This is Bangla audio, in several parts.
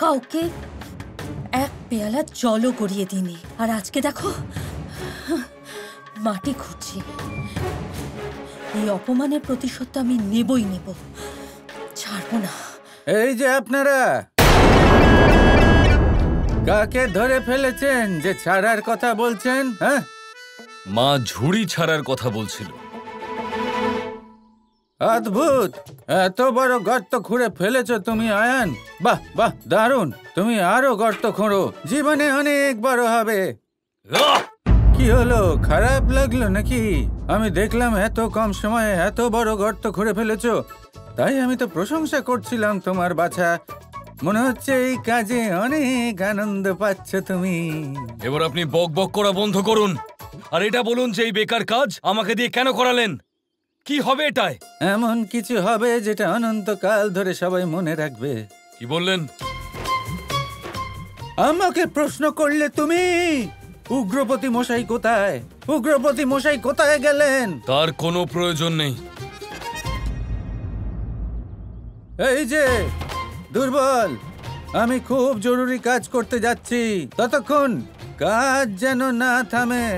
কাউকে এক পেয়ালা জলও গড়িয়ে দিইনি, আর আজকে দেখো মাটি খুঁড়ছি। এই অপমানের প্রতিশোধ আমি নেবই নেব, ছাড়বো না। এই যে আপনারা কাকে ধরে ফেলেছেন যে ছাড়ার কথা বলছেন? হ্যাঁ, মা ঝুড়ি ছাড়ার কথা বলছিল। অদ্ভুত, এত বড় গর্ত খুঁড়ে ফেলেছো তুমি আয়ান। বাহ বাহ, দারুণ। তুমি আরো গর্ত খোঁড়ো, জীবনে অনেক বড় হবে। কি হলো, খারাপ লাগলো নাকি? আমি দেখলাম এত কম সময়ে এত বড় গর্ত খুঁড়ে ফেলেছো, তাই আমি তো প্রশংসা করছিলাম তোমার বাছা। মনে হচ্ছে এই কাজে অনেক আনন্দ পাচ্ছ তুমি। এবার আপনি বক বক করা বন্ধ করুন, আর এটা বলুন যে এই বেকার কাজ আমাকে দিয়ে কেন করালেন? কি হবে এটায়? এমন কিছু হবে যেটা অনন্তকাল ধরে সবাই মনে রাখবে। কি বললেন? আমাকে প্রশ্ন করলে তুমি? উগ্রপতি মশাই কোথায়? উগ্রপতি মশাই কোথায় গেলেন? তার কোনো প্রয়োজন নেই। এই যে দুর্বল, আমি খুব জরুরি কাজ করতে যাচ্ছি, ততক্ষণ কাজ যেন না থামে।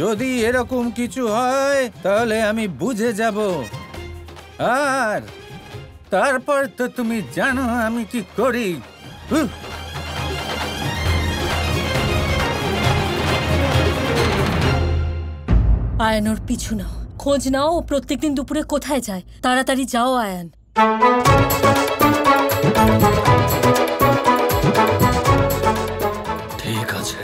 যদি এরকম কিছু হয় তাহলে আমি বুঝে যাব, আর তারপর তো তুমি জানো আমি কি করি। আয়ান ওর পিছু নাও, খোঁজ নাও ও প্রত্যেকদিন দুপুরে কোথায় যায়। তাড়াতাড়ি যাও আয়ান। ঠিক আছে।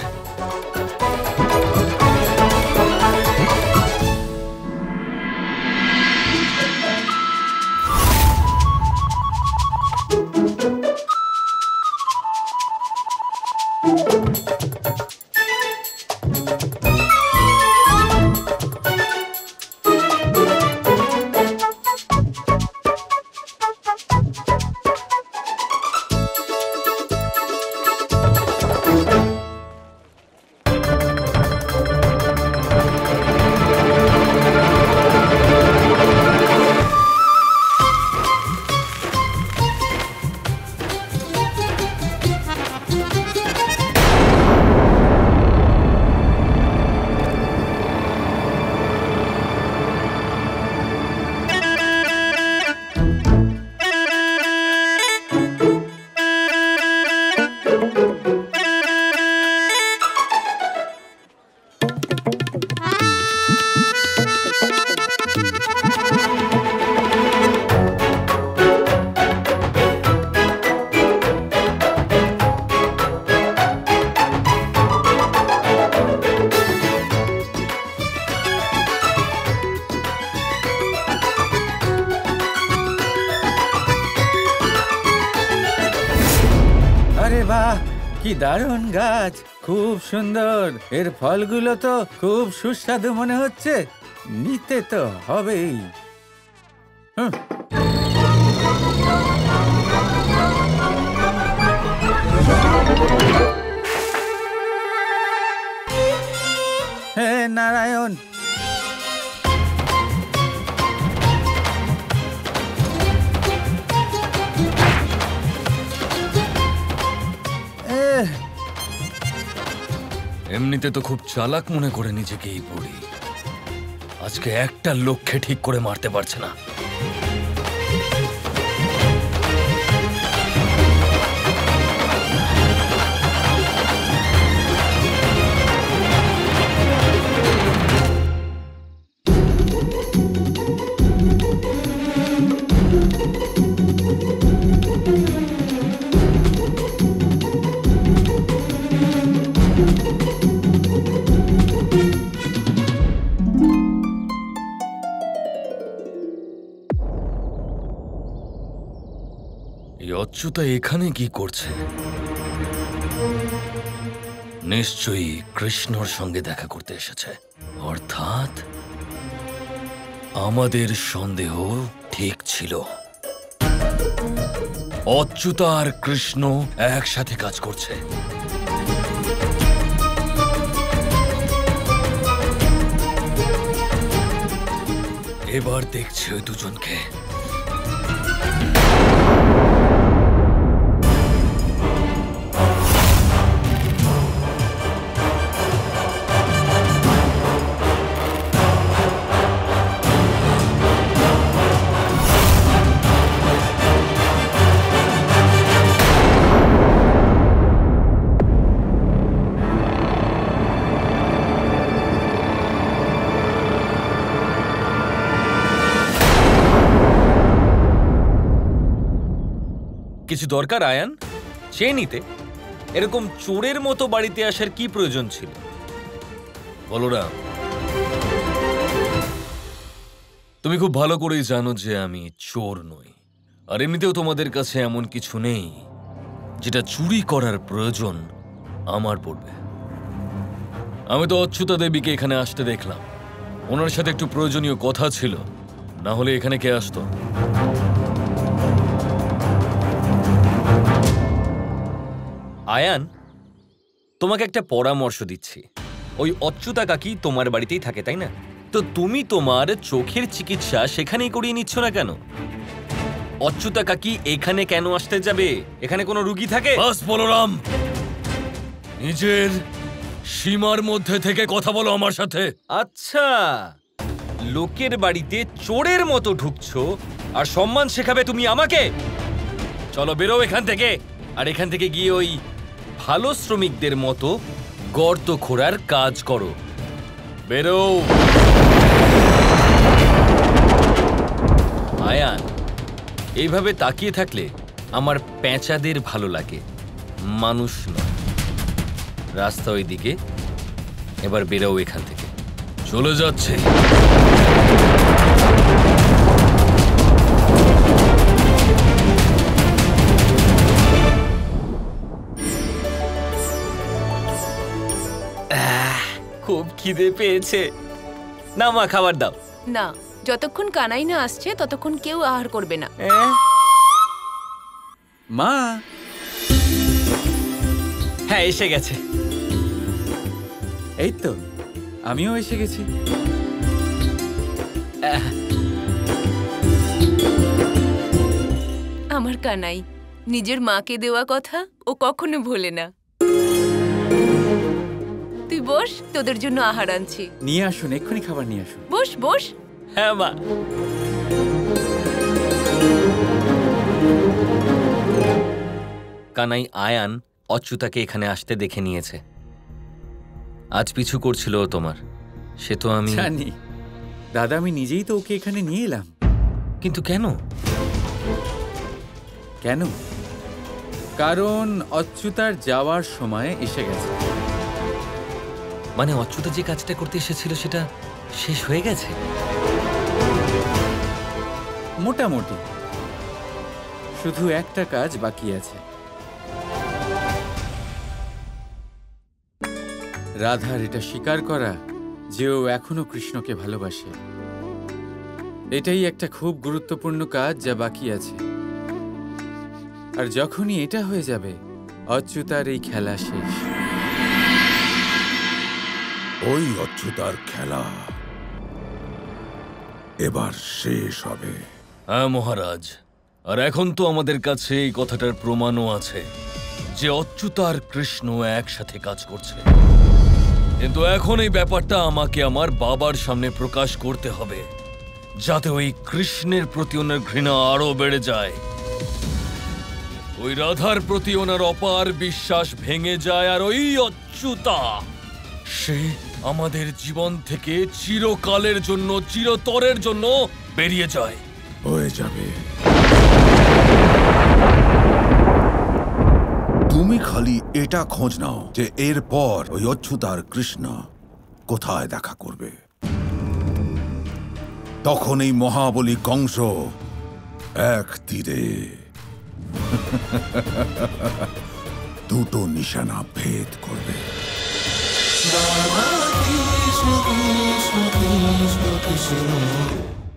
কি দারুণ গাছ, খুব সুন্দর। এর ফলগুলো তো খুব সুস্বাদু মনে হচ্ছে, নিতে তো হবেই। হে নারায়ণ, এমনিতে তো খুব চালাক মনে করে নিজেকে এই বুড়ি, আজকে একটা লক্ষ্যে ঠিক করে মারতে পারছে না। অচ্যুতা এখানে কি করছে? নিশ্চয়ই কৃষ্ণর সঙ্গে দেখা করতে এসেছে, অর্থাৎ আমাদের সন্দেহ ঠিক ছিল। অচ্যুতা আর কৃষ্ণ একসাথে কাজ করছে। এবার দেখছি ওই দুজনকে। কিছু দরকার আয়ান? চেয়ে নিতে। এরকম চোরের মতো বাড়িতে আসার কি প্রয়োজন ছিল? বলরাম, তুমি খুব ভালো করেই জানো যে আমি চোর নই, আর এমনিতেও তোমাদের কাছে এমন কিছু নেই যেটা চুরি করার প্রয়োজন আমার পড়বে। আমি তো অচ্যুতা দেবীকে এখানে আসতে দেখলাম, ওনার সাথে একটু প্রয়োজনীয় কথা ছিল, না হলে এখানে কে আসতো? আয়ান, তোমাকে একটা পরামর্শ দিচ্ছি। ওই অচ্যুতা কাকি তোমার বাড়িতেই থাকে, তাই না? তো তুমি তোমার চোখের চিকিৎসা সেখানেই করিয়ে নিচ্ছ না কেন? অচ্যুতা কাকি এখানে কেন আসতে যাবে? এখানে কোনো রুগী থাকে? বাস বলরাম, নিজের সীমার মধ্যে থেকে কথা বলো আমার সাথে। আচ্ছা, লোকের বাড়িতে চোরের মতো ঢুকছো আর সম্মান শেখাবে তুমি আমাকে? চলো বেরো এখান থেকে, আর এখান থেকে গিয়ে ওই ভালো শ্রমিকদের মতো গর্ত খোঁড়ার কাজ করো। বেরো। আয়ান, এইভাবে তাকিয়ে থাকলে আমার পেঁচাদের ভালো লাগে, মানুষ নয়। রাস্তা ওই দিকে, এবার বেরো এখান থেকে। চলে যাচ্ছে। খুব খিদে পেয়েছে, না মা খাবার দাও। না, যতক্ষণ কানাই না আসছে ততক্ষণ কেউ আহার করবে না। মা। হ্যাঁ, এসে গেছে। এই তো আমিও এসে গেছি। আমার কানাই নিজের মাকে দেওয়া কথা ও কখনো ভোলে না। তুই বস, তোদের জন্য আহার আনছি। নিয়ে আসুন, এক্ষুনি খাবার নিয়ে আসুন। বস বস। হ্যাঁ মা। কানাই আয়ান অচ্যুতাকে এখানে আসতে দেখে নিয়েছে। আজ পিছু করছিল তোমার, সে তো আমি জানি দাদা, আমি নিজেই তো ওকে এখানে নিয়ে এলাম। কিন্তু কেন? কেন? কারণ অচ্যুতার যাওয়ার সময় এসে গেছে। মানে অচ্যুতা যে কাজটা করতে এসেছিল সেটা শেষ হয়ে গেছে? মোটামুটি, শুধু একটা কাজ বাকি আছে। রাধার এটা স্বীকার করা যে ও এখনো কৃষ্ণকে ভালোবাসে। এটাই একটা খুব গুরুত্বপূর্ণ কাজ যা বাকি আছে। আর যখনই এটা হয়ে যাবে, অচ্যুতার এই খেলা শেষ। ওই অচ্যুতার খেলা এবার শেষ হবে। হ্যাঁ মহারাজ, আর এখন তো আমাদের কাছে এই কথাটার প্রমাণও আছে যে অচ্যুতা আর কৃষ্ণ একসাথে কাজ করছে। কিন্তু এখন এই ব্যাপারটা আমাকে আমার বাবার সামনে প্রকাশ করতে হবে, যাতে ওই কৃষ্ণের প্রতি ওনার ঘৃণা আরো বেড়ে যায়, ওই রাধার প্রতি ওনার অপার বিশ্বাস ভেঙে যায়, আর ওই অচ্যুতা সে আমাদের জীবন থেকে চিরকালের জন্য, চিরতরের জন্য বেরিয়ে যায়। হয়ে যাবে। তুমি খালি এটা খোঁজ নাও যে এরপর ওই অচ্যুতার কৃষ্ণ কোথায় দেখা করবে। তখন এই মহাবলী কংস এক তীরে দুটো নিশানা ভেদ করবে। Kৃष्ণ কৃষ্ণ কৃষ্ণ কৃষ্ণ